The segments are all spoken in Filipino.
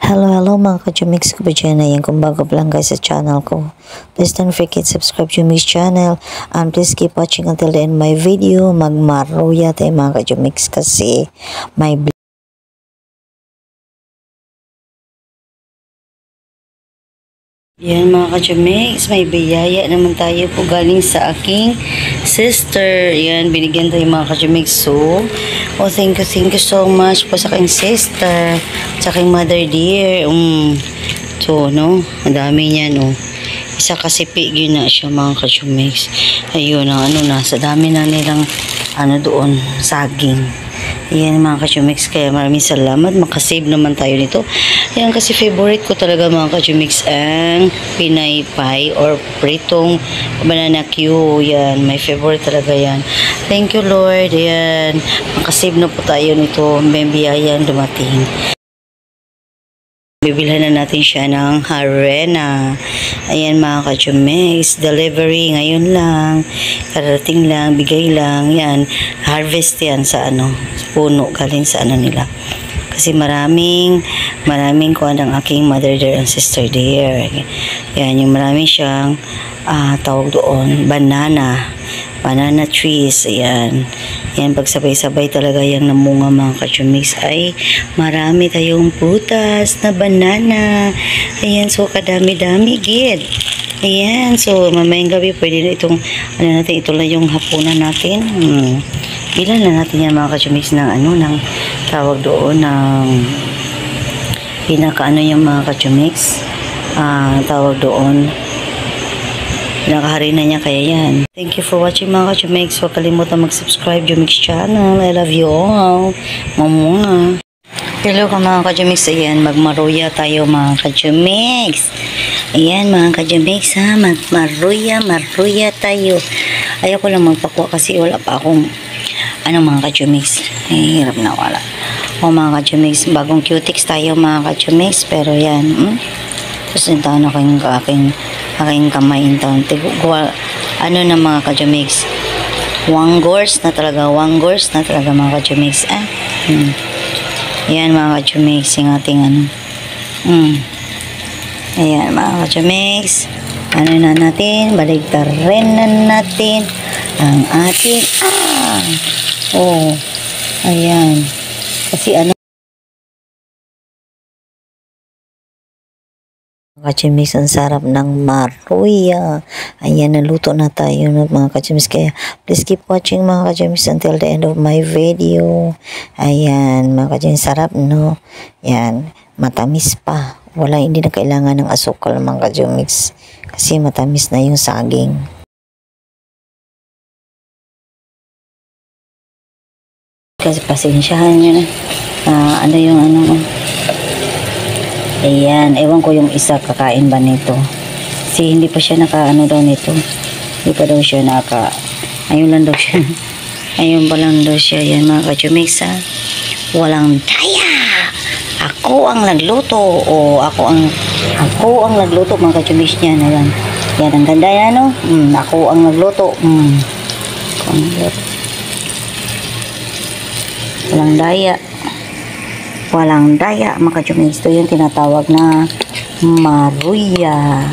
Hello mga ka-Jumix ko ba dyan? Ayan, kung bago pa lang guys sa channel ko, please don't forget subscribe Jumix channel and please keep watching until the end my video. Magmaruya tayo mga ka-Jumix kasi may yan mga ka-Jumix, may biyaya naman tayo po galing sa aking sister. Yan, binigyan tayo mga ka-Jumix. So, thank you so much po sa aking sister, sa aking mother dear. So, no, ang dami niya, no. Isa kasi pigil na siya mga ka-Jumix. Ayun, sa dami na nilang, doon, saging. Ayan mga ka-Jumix, kaya maraming salamat. Makasave naman tayo nito. Ayan kasi favorite ko talaga mga ka-Jumix ang Pinay pie or pritong banana Q. Yan, my favorite talaga yan. Thank you Lord. Ayan, makasave na po tayo nito. May biyayang dumating. Bibilhan na natin siya ng harena. Ayan mga ka-Jumix, delivery ngayon lang, karating lang, bigay lang. Yan, harvest yan sa puno, galing sa nila. Kasi maraming kuha ng aking mother dear and sister dear. Yan, yung marami siyang tawag doon, banana trees. Ayan. Yan, pagsabay-sabay talaga yung namunga mga ka-Jumix ay marami tayong putas na banana. Ayan, so kadami-dami gid. Ayan, so mamayang gabi pwede na itong ito lang yung hapunan natin. Ilan na natin yan mga ka-Jumix ng ng tawag doon ng yung mga ka-Jumix tawag doon nakahari na niya, kaya yan. Thank you for watching mga ka-Jumix. Huwag kalimutan mag-subscribe Jumix channel. I love you all. Mamunga. Hello ka mga ka-Jumix. Ayan, magmaruya tayo mga ka-Jumix. Ayan mga ka-Jumix ha. Maruya tayo. Ayoko lang magpakuha kasi wala pa akong mga ka-Jumix. Hirap na wala. Mga ka-Jumix, bagong cutics tayo mga ka-Jumix. Pero yan, tapos nito aking kamay intaon. Na mga ka-Jumix. Wanggors na talaga mga ka-Jumix. Ayan mga ka-Jumix, yung ating ayan mga ka-Jumix. Na natin, baligtarin na natin ang ating ayan. Kasi ka-Jumix, ang sarap ng maruya. Ayan, naluto na tayo mga ka-Jumix. Kaya please keep watching mga ka-Jumix until the end of my video. Ayan mga ka-Jumix, sarap no. Ayan, matamis pa. Hindi na kailangan ng asukal mga ka-Jumix. Kasi matamis na yung saging. Kasi pasensyahan nyo na. Ayan, ewan ko yung isa kakain ba nito. Kasi hindi pa siya daw nito. Hindi pa daw siya ayun lang daw siya. Ayun pa lang daw siya. Yan mga ka-Jumix ha. Walang daya. Ako ang nagluto. Ako ang nagluto mga ka-Jumix niya. Ayan. Yan, ang ganda yan no. Ako ang nagluto. Walang daya mga ka-Jumix. Ito yung tinatawag na maruya.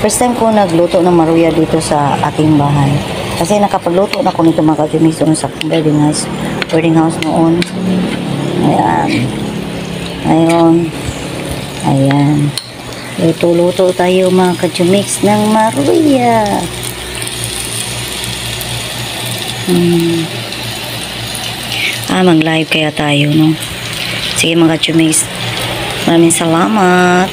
First time ko nagluto ng maruya dito sa ating bahay. Kasi nakapagluto na ko nito mga ka-Jumix doon sa boarding house noon. Ayan. Luto tayo mga ka-Jumix ng maruya. Mag-live kaya tayo, no? Sige mga ka-Jumix, maraming salamat.